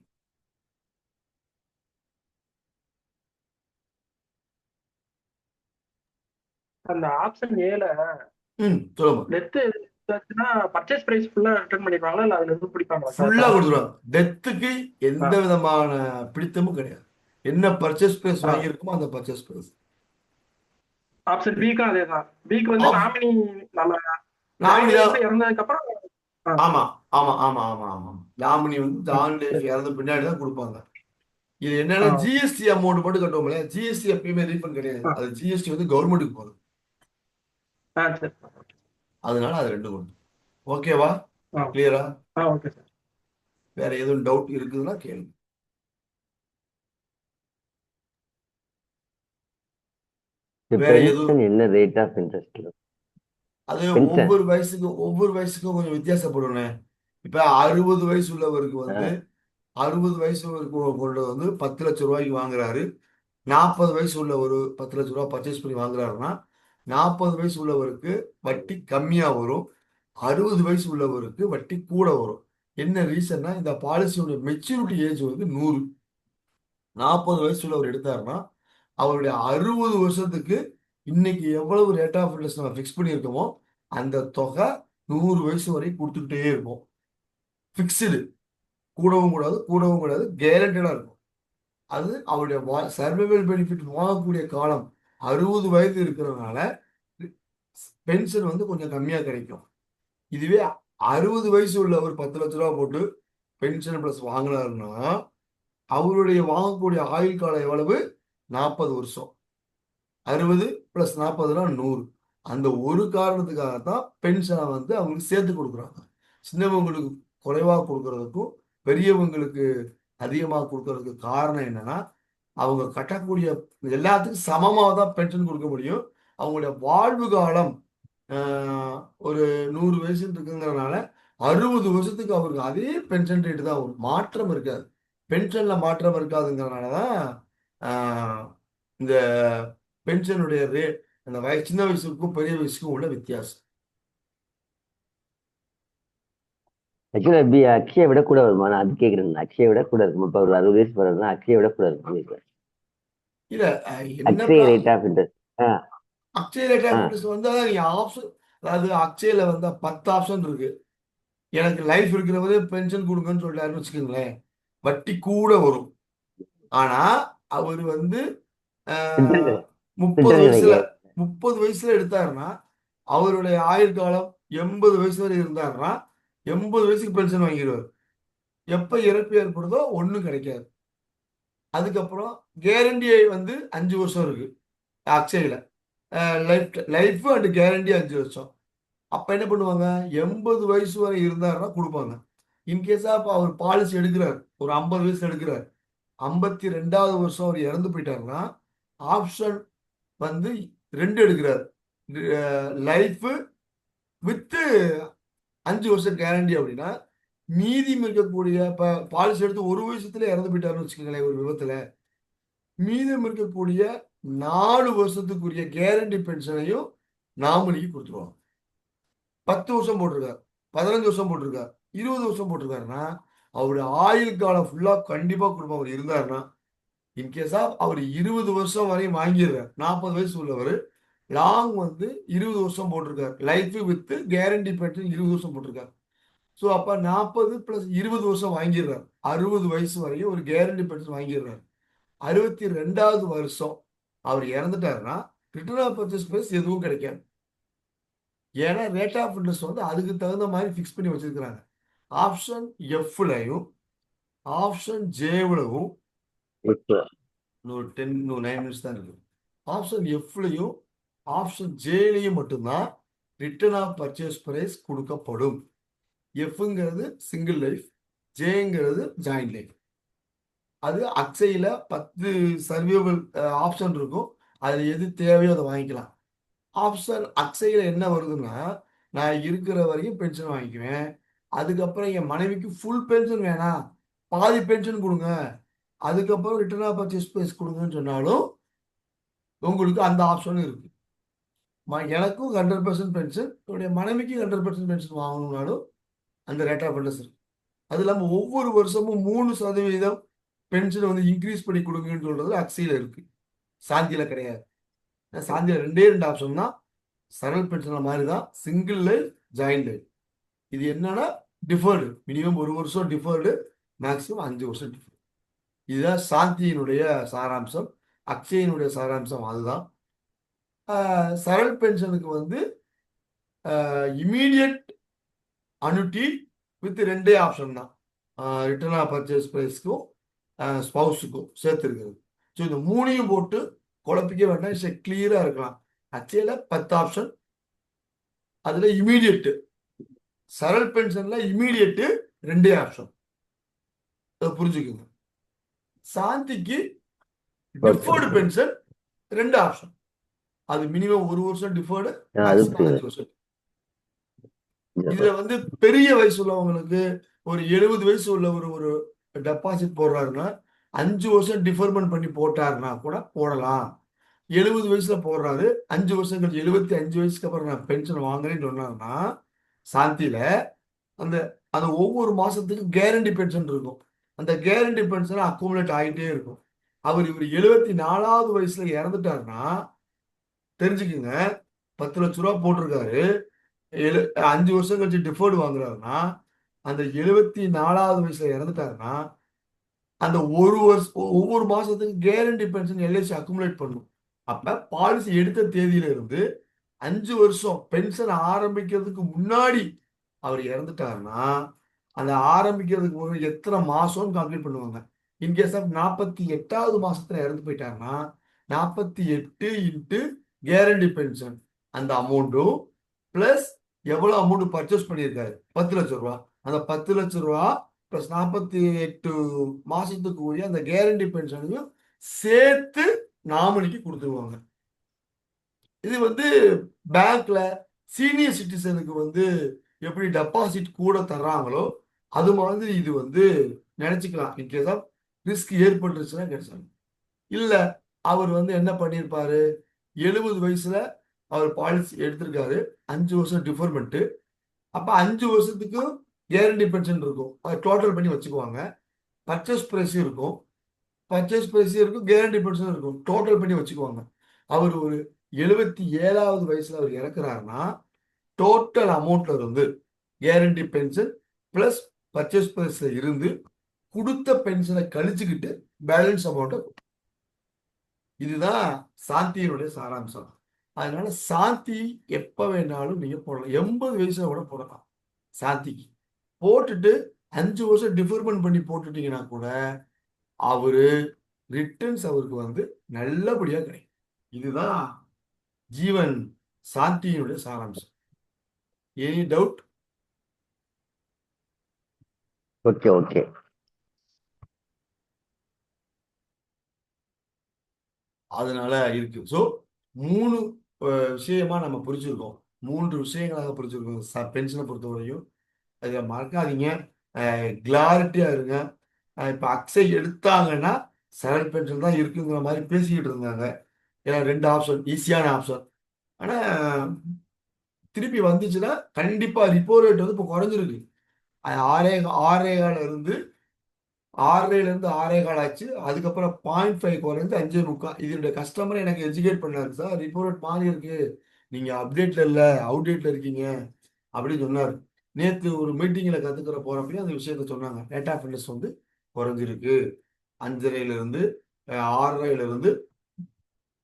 அந்த ஆப்ஷன் ஏல சொல்லுமா. டெத் இருந்துச்சுன்னா பர்ச்சேஸ் பிரைஸ் ஃபுல்லா ரிட்டர்ன் பண்ணிடுவாங்களா இல்ல அதுல இருந்து பிடிப்பாங்களா? ஃபுல்லா கொடுத்துருவாங்க. டெத்துக்கு எந்த விதமான பிடித்தமும் கிடையாது. என்ன பர்ச்சேஸ் பிரைஸ் வாங்கியிருக்குமோ அந்த பர்ச்சேஸ் பிரைஸ். ஆப்ஷன் பிக்கும் அதேதான். பிக்கு வந்து நாமினி நம்ம நாமினி இறந்ததுக்கு அப்புறம் ஆமா ஆமா ஆமா ஆமா ஆமா நாமினி வந்து ஜான் லைஃப் இறந்த பின்னாடி தான் கொடுப்பாங்க. இது என்னன்னா ஜிஎஸ்டி அமௌண்ட் மட்டும் கட்டுவோம்ல, ஜிஎஸ்டி எப்பயுமே ரீஃபண்ட் கிடையாது. அது ஜிஎஸ்டி வந்து கவர்மெண்ட்டுக்கு போகுது. அதனால அது ரெண்டு கொண்டு. ஓகேவா? கிளியரா? Okay sir. வேற எதுவும் டவுட் இருக்குதுன்னா கேளுங்க. வேற எதுவும் என்ன ரேட் ஆஃப் இன்ட்ரெஸ்ட்? அது ஒவ்வொரு வயசுக்கும் கொஞ்சம் வித்தியாசப்படும்ண்ணே. இப்ப 60 வயசு உள்ளவருக்கு வந்து 60 வயசு கொண்டு வந்து 10 லட்சம் ரூபாய்க்கு வாங்குறாரு. 40 வயசு உள்ள ஒரு 10 லட்ச ரூபா பர்ச்சேஸ் பண்ணி வாங்குறாருன்னா 40 வயசு உள்ளவருக்கு வட்டி கம்மியா வரும். 60 வயசு உள்ளவருக்கு வட்டி கூட வரும். என்ன ரீசன்னா இந்த பாலிசியோட மெச்சூரிட்டி ஏஜ் வந்து 100. 40 வயசு உள்ளவர் எடுத்தாருன்னா அவருடைய 60 வருஷத்துக்கு இன்னைக்கு எவ்வளவு ரேட் ஆஃப் இன்ட்ரெஸ்ட் நம்ம ஃபிக்ஸ் பண்ணியிருக்கோமோ அந்த தொகை 100 வயசு வரை கொடுத்துக்கிட்டே இருக்கும். ஃபிக்ஸ்டு, கூடவும் கூடாது, கேரண்டடா இருக்கும். அது அவருடைய சர்வைவல் பெனிஃபிட் வாங்கக்கூடிய காலம் 60 வயது இருக்கிறதுனால பென்ஷன் வந்து கொஞ்சம் கம்மியா கிடைக்கும். இதுவே 60 வயசு உள்ளவர் 10 லட்ச ரூபா போட்டு பென்ஷன் பிளஸ் வாங்கினாருன்னா அவருடைய வாங்கக்கூடிய ஆயுள் காலம் எவ்வளவு? 40 வருஷம். 60 + 40னா 100. அந்த ஒரு காரணத்துக்காகத்தான் பென்ஷனை வந்து அவங்களுக்கு சேர்த்து கொடுக்குறாங்க. சின்னவங்களுக்கு குறைவாக கொடுக்கறதுக்கும் பெரியவங்களுக்கு அதிகமாக கொடுக்கறதுக்கு காரணம் என்னன்னா அவங்க கட்டக்கூடிய எல்லாத்துக்கும் சமமாக தான் பென்ஷன் கொடுக்க முடியும். அவங்களுடைய வாழ்வு காலம் ஒரு 100 வயசு இருக்குங்கிறதுனால 60 வருஷத்துக்கு அவருக்கு அதே பென்ஷன் ரேட்டு தான் வரும். மாற்றம் இருக்காது. பென்ஷன்ல மாற்றம் இருக்காதுங்கிறதுனால தான் இந்த பென்ஷனுடைய ரேட் அந்த சின்ன வயசுக்கும் பெரிய வயசுக்கும் உள்ள வித்தியாசம். ஆக்சுவலா எப்படி அக்ஷய விட கூட வருமா? நான் அது கேக்குறேன். அக்ஷய விட கூட இருக்கும். இப்ப ஒரு 60 வயசு போறதுன்னா அக்ஷய விட கூட இருக்கும். இல்ல Akshaya rate of interest Akshaya rate of interest வந்து ஆப்ஷன், அதாவது அக்ஷயில வந்து 10 ஆப்ஷன் இருக்கு. எனக்கு லைஃப் இருக்கிறவரே பென்ஷன் கொடுங்கன்னு சொல்லிட்டாருன்னு வச்சுக்கோங்களேன், வட்டி கூட வரும். ஆனா அவர் வந்து 30 வயசுல எடுத்தாருன்னா அவருடைய ஆயுள் காலம் 80 வயசு வரை இருந்தாருன்னா 80 வயசுக்கு பென்ஷன் வாங்கிடுவார். எப்ப இறப்பு ஏற்படுதோ ஒன்றும் கிடைக்காது. அதுக்கப்புறம் கேரண்டி வந்து 5 வருஷம் இருக்கு அக்ஷயில. லைஃப் அண்ட் கேரண்டி 5 வருஷம். அப்ப என்ன பண்ணுவாங்க? 80 வயசு வரை இருந்தாருன்னா கொடுப்பாங்க. இன்கேஸா அப்ப அவர் பாலிசி எடுக்கிறார், ஒரு 50 வயசுல எடுக்கிறார், 52வது வருஷம் அவர் இறந்து போயிட்டாருன்னா ஆப்ஷன் வந்து 2 எடுக்கிறார். லைஃப் வித் 5 வருஷம் கேரண்டி. அப்படின்னா மீதி இருக்கக்கூடிய இப்ப பாலிசி எடுத்து 1 வருஷத்துல இறந்து போயிட்டாருன்னு வச்சுக்கோங்களேன் ஒரு விபத்துல, மீதம் இருக்கக்கூடிய 4 வருஷத்துக்குரிய கேரண்டி பென்ஷனையும் நாமினிக்கு கொடுத்துருவாங்க. 10 வருஷம் போட்டிருக்காரு, 15 வருஷம் போட்டிருக்காரு, 20 வருஷம் போட்டிருக்காருன்னா அவருடைய ஆயுள் காலம் ஃபுல்லா கண்டிப்பா கொடுப்பாங்க. அவர் இருந்தாருன்னா இன்கேஸா அவர் 20 வருஷம் வரையும் வாங்கிடுறார். 40 வயசு உள்ளவர் லாங் வந்து 20 வருஷம் போட்டிருக்காரு. லைஃப் வித் கேரண்டி பென்ஷன் 20 வருஷம் போட்டிருக்காரு. ஸோ அப்போ 40 + 20 வருஷம் வாங்கிடுறாரு. 60 வயசு வரையும் ஒரு கேரண்டி பென்ஷன் வாங்கிடுறாரு. 62வது வருஷம் அவர் இறந்துட்டாருன்னா ரிட்டர்ன் ஆஃப் பர்ச்சேஸ் பிரைஸ் எதுவும் கிடைக்காது. ஏன்னா ரேட் ஆஃப் இன்ட்ரெஸ்ட் வந்து அதுக்கு தகுந்த மாதிரி ஃபிக்ஸ் பண்ணி வச்சிருக்கிறாங்க. ஆப்ஷன் எஃப்லையும் ஆப்ஷன் ஜேவிலவும் இப்போ இன்னொரு 9 மினிட்ஸ் தான் இருக்கு. ஆப்ஷன் எஃப்லையும் ஆப்ஷன் ஜேலையும் மட்டும்தான் ரிட்டர்ன் ஆஃப் பர்ச்சேஸ் பிரைஸ் கொடுக்கப்படும். எஃப்ங்கிறது சிங்கிள் லைஃப், ஜேங்கிறது ஜாயிண்ட் லைஃப். அது அக்ஸையில் 10 சர்வியபிள் ஆப்ஷன் இருக்கும். அதில் எது தேவையோ அதை வாங்கிக்கலாம். ஆப்ஷன் அக்ஸையில் என்ன வருதுன்னா, நான் இருக்கிற வரைக்கும் பென்ஷன் வாங்கிக்குவேன், அதுக்கப்புறம் என் மனைவிக்கு ஃபுல் பென்ஷன் வேணாம், பாதி பென்ஷன் கொடுங்க, அதுக்கப்புறம் ரிட்டர்ன் ஆஃப் பர்ச்சேஸ் பிரைஸ் கொடுங்கன்னு சொன்னாலும் உங்களுக்கு அந்த ஆப்ஷனும் இருக்கு. எனக்கும் 100% பென்ஷன், என்னுடைய மனைவிக்கு 100% பென்ஷன் வாங்கணும்னாலும் அந்த ரேட் ஆஃப் இன்ட்ரெஸ்ட் இருக்கு. அது இல்லாமல் ஒவ்வொரு வருஷமும் 3% பென்ஷன் வந்து இன்க்ரீஸ் பண்ணி கொடுங்கன்னு சொல்றது அக்ஸையில் இருக்கு, சாந்தியில் கிடையாது. சாந்தியில் 2 ஆப்ஷன் தான். சரல் பென்ஷன் மாதிரி தான், சிங்கிள் லைஃப், ஜாயிண்ட் லைஃப். இது என்னன்னா டிஃபர்டு, மினிமம் 1 வருஷம் டிஃபர்டு, மேக்ஸிமம் 5 வருஷம் டிஃபர்டு. இதுதான் சாந்தியினுடைய சாராம்சம். அக்ஷயினுடைய சாராம்சம் அதுதான். சரல் பென்ஷனுக்கு வந்து இமீடியட் அனுட்டி வித் 2 ஆப்ஷன் தான், ரிட்டர்ன் ஆஃப் பர்ச்சேஸ் பிரைஸ்க்கும் ஸ்பவுஸுக்கும் சேர்த்துருக்கிறது. ஸோ இந்த 3ஐயும் போட்டு குழப்பிக்க வேண்டாம், கிளியராக இருக்கலாம். அக்ஷயில 10 ஆப்ஷன், அதில் இமீடியட்டு. சரல் பென்ஷனில் இமீடியட்டு 2 ஆப்ஷன், அதை புரிஞ்சுக்குங்க. சாந்திக்கு டிஃபர்டு பென்ஷன் 2 ஆப்ஷன், அது மினிமம் 1 வருஷம் டிஃபர்டு, மேக்ஸிமம் 5 வருஷம். இதுல வந்து பெரிய வயசு உள்ளவங்களுக்கு ஒரு 70 வயசு உள்ள ஒரு டெபாசிட் போடுறாருன்னா 5 வருஷம் டிஃபர்மெண்ட் பண்ணி போட்டாருன்னா கூட போடலாம். 70 வயசுல போடுறாரு, 5 வருஷம் கழிச்சு 75 வயசுக்கு அப்புறம் நான் பென்ஷன் வாங்குறேன்னு சொன்னாருன்னா சாந்தியில அந்த அந்த ஒவ்வொரு மாசத்துக்கு கேரண்டி பென்ஷன் இருக்கும். அந்த கேரண்டி பென்ஷன் அக்குமுலேட் ஆகிட்டே இருக்கும். இவர் 74வது வயசுல இறந்துட்டாருன்னா தெரிஞ்சுக்குங்க, 10 லட்ச ரூபா போட்டிருக்காரு, 5 வருஷம் கழிச்சு டிஃபர்டு வாங்குறாருன்னா அந்த 74வது வயசுல இறந்துட்டாருன்னா அந்த ஒவ்வொரு மாசத்துக்கு கேரண்டி பென்ஷன் எல்ஐசி அக்குமுலேட் பண்ணும். அப்ப பாலிசி எடுத்த தேதியில இருந்து 5 வருஷம் பென்ஷன் ஆரம்பிக்கிறதுக்கு முன்னாடி அவர் இறந்துட்டாருன்னா அந்த ஆரம்பிக்கிறதுக்கு ஒரு எத்தனை மாசம்னு கால்குலேட் பண்ணுவாங்க. இன்கேஸ் ஆஃப் 48வது மாசத்துல இறந்து போயிட்டாருன்னா 48 இன்ட்டு கேரண்டி பென்ஷன் அந்த அமௌண்ட்டும் பிளஸ் எவ்வளவு அமௌண்ட் பர்ச்சேஸ் பண்ணியிருக்காரு, 10 லட்சம் ரூபா, அந்த 10 லட்சம் ரூபா பிளஸ் 48 மாசத்துக்கு உரிய அந்த கேரண்டி பென்ஷனையும் சேர்த்து நாமினிக்கு கொடுத்துருவாங்க. இது வந்து பேங்க்ல சீனியர் சிட்டிசனுக்கு வந்து எப்படி டெபாசிட் கூட தர்றாங்களோ அது மாதிரி இது வந்து நினைச்சுக்கலாம். இன்கேஸ் ஆஃப் ரிஸ்க் ஏற்பட்டுருச்சுன்னா கிடைச்சாங்க. இல்லை அவர் வந்து என்ன பண்ணியிருப்பாரு, 70 வயசுல அவர் பாலிசி எடுத்திருக்காரு, 5 வருஷம் டிஃபர்மெண்ட்டு, அப்போ 5 வருஷத்துக்கு கேரண்டி பென்ஷன் இருக்கும், அதை டோட்டல் பண்ணி வச்சுக்குவாங்க. பர்ச்சேஸ் ப்ரைஸும் இருக்கும், கேரண்டி பென்ஷன் இருக்கும், டோட்டல் பண்ணி வச்சுக்குவாங்க. அவர் ஒரு 77வது வயசுல அவர் இறக்குறாருன்னா டோட்டல் அமௌண்ட்ல இருந்து கேரண்டி பென்ஷன் பிளஸ் பர்ச்சேஸ் ப்ரைஸ்ல இருந்து கொடுத்த பென்ஷனை கழிச்சுக்கிட்டு பேலன்ஸ் அமௌண்ட்டை, இதுதான் சாந்தியினுடைய சாராம்சம். அதனால சாந்தி எப்ப வேணாலும் நீங்க போடலாம், 80 வயசுல கூட போடலாம். சாந்திக்கு போட்டுட்டு 5 வருஷம் டிஃபர்மெண்ட் பண்ணி போட்டுட்டீங்கன்னா கூட அவரு ரிட்டர்ன்ஸ் அவருக்கு வந்து நல்லபடியா கிடைக்கும். இதுதான் ஜீவன் சாந்தியினுடைய சாராம்சம். Any doubt? Okay okay. அதனால இருக்கு. ஸோ 3 விஷயமா நம்ம புரிஞ்சிருக்கோம், 3 விஷயங்களாக புரிஞ்சிருக்கோம் பென்ஷனை பொறுத்தவரையும். அதை மறக்காதீங்க, கிளாரிட்டியா இருங்க. இப்போ அக்ஸை எடுத்தாங்கன்னா சரல் பென்ஷன் தான் இருக்குங்கிற மாதிரி பேசிக்கிட்டு இருந்தாங்க. ஏன்னா 2 ஆப்ஷன் ஈஸியான ஆப்ஷன். ஆனால் திருப்பி வந்துச்சுன்னா கண்டிப்பா ரிப்போ ரேட் வந்து இப்போ குறைஞ்சிருக்கு. 6.25 இருந்து 6:30லேருந்து 6:15 ஆச்சு. அதுக்கப்புறம் 0.5 குறைஞ்சு 5:45. இதனுடைய கஸ்டமர் எனக்கு எஜுகேட் பண்ணாரு. சார் ரிப்போர்ட் மாறி இருக்கு. நீங்க அப்டேட்ல இல்ல, அவுடேட்ல இருக்கீங்க அப்படின்னு சொன்னாரு. நேத்து ஒரு மீட்டிங்ல கத்துக்கிற போறப்பயும் அந்த விஷயத்த சொன்னாங்க. ரேட் ஆஃப் இன்ட்ரெஸ்ட் வந்து குறைஞ்சிருக்கு. 5:30லேருந்து 6:30லேருந்து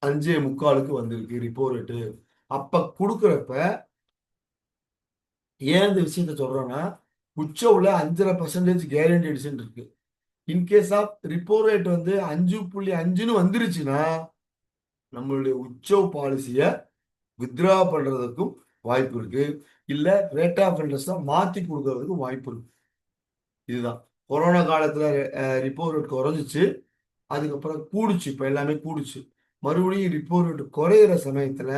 5:45க்கு வந்திருக்கு ரிப்போ ரேட்டு. அப்ப குடுக்குறப்ப ஏன் இந்த விஷயத்த சொல்றோம்னா, உச்சவுல 5.5% கேரண்டி எடிஷன் இருக்கு. இன்கேஸ் ஆஃப் ரிப்போ ரேட் வந்து 5.5ன்னு வந்துருச்சுன்னா நம்மளுடைய உச்சவ் பாலிசிய வித்ட்ரா பண்றதுக்கும் வாய்ப்பு இருக்கு. இல்ல ரேட் ஆஃப் இன்ட்ரெஸ்ட் மாத்தி கொடுக்கறதுக்கும் வாய்ப்பு இருக்கு. இதுதான் கொரோனா காலத்துல ரிப்போ ரேட் குறைஞ்சிச்சு. அதுக்கப்புறம் கூடுச்சு. இப்ப எல்லாமே கூடுச்சு. மறுபடியும் ரிப்போ ரேட் குறையிற சமயத்துல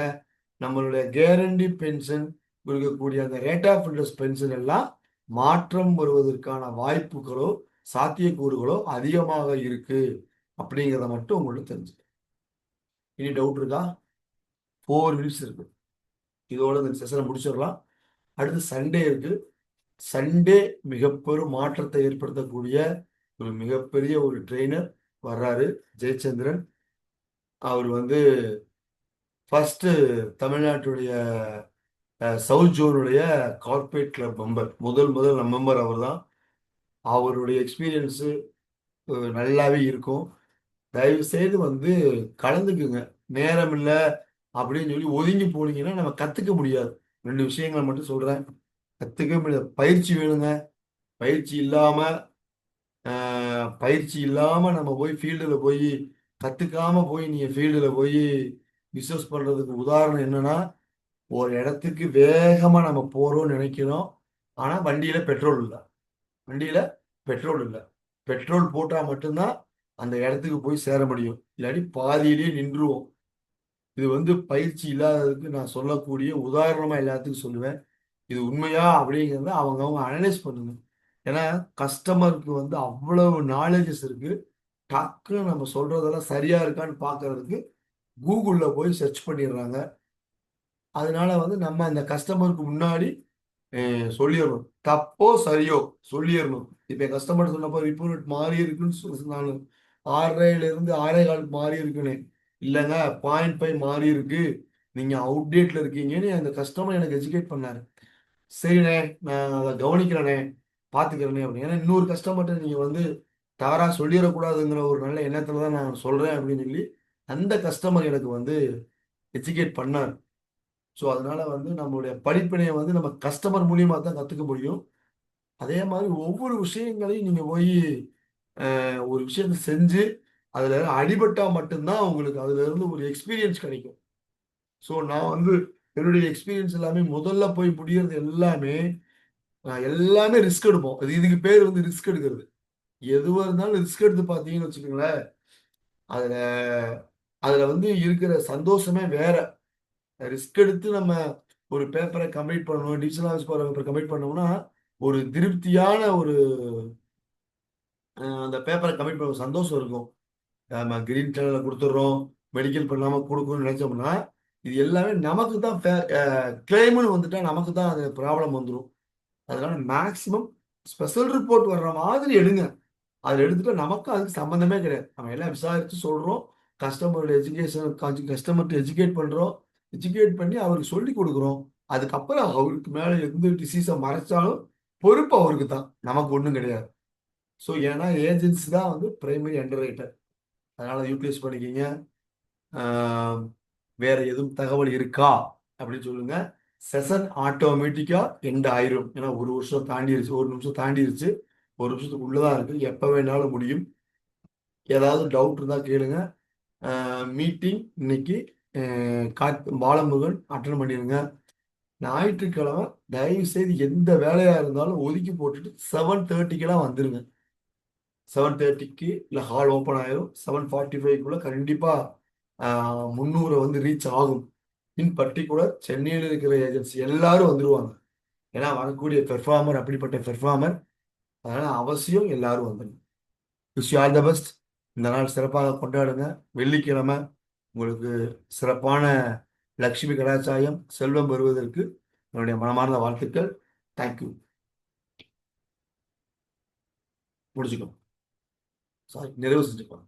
நம்மளுடைய கேரண்டி பென்ஷன் இருக்கக்கூடிய அந்த ரேட் ஆஃப் இன்ட்ரெஸ்ட் பென்ஷன் எல்லாம் மாற்றம் வருவதற்கான வாய்ப்புகளோ சாத்தியக்கூறுகளோ அதிகமாக இருக்கு அப்படிங்கிறத மட்டும் உங்களுக்கு தெரிஞ்சு. இனி டவுட் இருக்கா? 4 மினிட்ஸ் இருக்கு. இதோட இந்த செஷனை முடிச்சிடலாம். அடுத்து சண்டே இருக்கு. சண்டே மிகப்பெரும் மாற்றத்தை ஏற்படுத்தக்கூடிய ஒரு மிகப்பெரிய ஒரு ட்ரெயினர் வர்றாரு, ஜெயச்சந்திரன். அவர் வந்து ஃபர்ஸ்ட் தமிழ்நாட்டுடைய சவுத் ஜோனுடைய கார்பரேட் கிளப் மெம்பர். முதல் மெம்பர் அவர் தான். அவருடைய எக்ஸ்பீரியன்ஸு நல்லாவே இருக்கும். தயவு செய்து வந்து கலந்துக்குங்க. நேரம் இல்லை அப்படின்னு சொல்லி ஒதுங்கி போனீங்கன்னா நம்ம கத்துக்க முடியாது. 2 விஷயங்களை மட்டும் சொல்றேன். கத்துக்க முடியாது. பயிற்சி வேணுங்க. பயிற்சி இல்லாம பயிற்சி இல்லாம நம்ம போய் ஃபீல்டுல போய் கத்துக்காம போய் நீங்க ஃபீல்டுல போய் பிசினஸ் பண்றதுக்கு உதாரணம் என்னன்னா, ஒரு இடத்துக்கு வேகமா நம்ம போறோம்னு நினைக்கிறோம். ஆனா வண்டியில பெட்ரோல் இல்லை. வண்டியில பெட்ரோல் இல்லை. பெட்ரோல் போட்டா மட்டும்தான் அந்த இடத்துக்கு போய் சேர முடியும். இல்லாட்டி பாதியிலேயே நின்றுவோம். இது வந்து பயிற்சி இல்லாததுக்கு நான் சொல்லக்கூடிய உதாரணமா எல்லாத்துக்கும் சொல்லுவேன். இது உண்மையா அப்படிங்கிறத அவங்க அனலைஸ் பண்ணுங்க. ஏன்னா கஸ்டமருக்கு வந்து அவ்வளவு நாலேஜஸ் இருக்கு. டக்குன்னு நம்ம சொல்றதெல்லாம் சரியா இருக்கான்னு பார்க்கறதுக்கு கூகுள்ல போய் சர்ச் பண்ணிடுறாங்க. அதனால வந்து நம்ம அந்த கஸ்டமருக்கு முன்னாடி சொல்லிடணும். தப்போ சரியோ சொல்லிடணும். இப்ப என் கஸ்டமர் சொன்னப்போ ரிப்போர்ட் மாறி இருக்குன்னு சொன்னாங்க. 6:30லேருந்து 6:15 மாறி இருக்குன்னு. இல்லைங்க 0.5 மாறி இருக்கு. நீங்க அவுடேட்ல இருக்கீங்கன்னு அந்த கஸ்டமர் எனக்கு எஜுகேட் பண்ணாரு. சரிண்ணே, நான் அதை கவனிக்கிறேனே, பார்த்துக்கிறேனே அப்படின்னு. ஏன்னா இன்னொரு கஸ்டமர்கிட்ட நீங்க வந்து தவறா சொல்லிடக்கூடாதுங்கிற ஒரு நல்ல எண்ணத்துல தான் நான் சொல்றேன் அப்படின்னு சொல்லி அந்த கஸ்டமர் எனக்கு வந்து எஜுகேட் பண்ணார். ஸோ அதனால வந்து நம்மளுடைய படிப்பினையை வந்து நம்ம கஸ்டமர் மூலியமா தான் கத்துக்க முடியும். அதே மாதிரி ஒவ்வொரு விஷயங்களையும் நீங்க போய் ஒரு விஷயத்தை செஞ்சு அதுல அடிபட்டா மட்டும்தான் உங்களுக்கு அதுல இருந்து ஒரு எக்ஸ்பீரியன்ஸ் கிடைக்கும். ஸோ நான் வந்து என்னுடைய எக்ஸ்பீரியன்ஸ் எல்லாமே முதல்ல போய் முடியறது எல்லாமே ரிஸ்க் எடுப்போம். இதுக்கு பேர் வந்து ரிஸ்க் எடுக்கிறது. எதுவாக இருந்தாலும் ரிஸ்க் எடுத்து பார்த்தீங்கன்னு வச்சுக்கோங்களேன், அதுல அதுல வந்து இருக்கிற சந்தோஷமே வேற. ரிஸ்க் எடுத்து நம்ம ஒரு பேப்பரை கம்ப்ளீட் பண்ணணும், டிஜிட்டல் ஆஃபீஸ் போகிற பேப்பரை கம்ப்ளீட் பண்ணோம்னா ஒரு திருப்தியான ஒரு அந்த பேப்பரை கம்ப்ளீட் பண்ண ஒரு சந்தோஷம் இருக்கும். நம்ம கிரீன் கலரில் கொடுத்துட்றோம், மெடிக்கல் பண்ணாமல் கொடுக்கணும்னு நினைச்சோம்னா இது எல்லாமே நமக்கு தான் கிளைம்னு வந்துட்டா நமக்கு தான் அது ப்ராப்ளம் வந்துடும். அதனால மேக்சிமம் ஸ்பெஷல் ரிப்போர்ட் வர்ற மாதிரி எடுங்க. அதில் எடுத்துட்டு நமக்கு அதுக்கு சம்மந்தமே கிடையாது. நம்ம எல்லாம் விசாரித்து சொல்கிறோம். கஸ்டமரோட எஜுகேஷன் கஸ்டமர்கிட்ட எஜுகேட் பண்ணுறோம். எஜுகேட் பண்ணி அவருக்கு சொல்லி கொடுக்குறோம். அதுக்கப்புறம் அவருக்கு மேலே எந்த டிசீஸை மறைச்சாலும் பொறுப்பு அவருக்கு தான், நமக்கு ஒன்றும் கிடையாது. ஸோ ஏன்னா ஏஜென்சி தான் வந்து பிரைமரி அண்டர் ரைட்டர். அதனால் யூட்டிலைஸ் பண்ணிக்கிங்க. வேற எதுவும் தகவல் இருக்கா அப்படின்னு சொல்லுங்க. செஷன் ஆட்டோமேட்டிக்கா எண்ட் ஆயிரும். ஏன்னா ஒரு வருஷம் தாண்டிருச்சு, 1 நிமிஷம் தாண்டிருச்சு. 1 நிமிஷத்துக்கு உள்ளதான் இருக்கு. எப்போ வேணாலும் முடியும். ஏதாவது டவுட் இருந்தா கேளுங்க. மீட்டிங் இன்னைக்கு பாலமுருகன் அட்டன் பண்ணிருங்க. ஞாயிற்றுக்கிழமை தயவு செய்து எந்த வேலையா இருந்தாலும் ஒதுக்கி போட்டுட்டு 7:30க்கெல்லாம் வந்துருங்க. 7:30க்கு இல்லை ஹால் ஓப்பன் ஆயிரும். 7:45க்குள்ள கண்டிப்பா 300 வந்து ரீச் ஆகும். இன் பர்டிகுலர் சென்னையில் இருக்கிற ஏஜென்சி எல்லாரும் வந்துருவாங்க. ஏன்னா வரக்கூடிய பெர்ஃபார்மர் அப்படிப்பட்ட பெர்ஃபார்மர். அதனால அவசியம் எல்லாரும் வந்துடும். Wish you all the best. இந்த நாள் சிறப்பாக கொண்டாடுங்க. வெள்ளிக்கிழமை உங்களுக்கு சிறப்பான லக்ஷ்மி கடாச்சாயம் செல்வம் பெறுவதற்கு என்னுடைய மனமார்ந்த வாழ்த்துக்கள். தேங்க்யூ. முடிச்சுக்கோ. சாரி நிறைவு செஞ்சுப்பாங்க.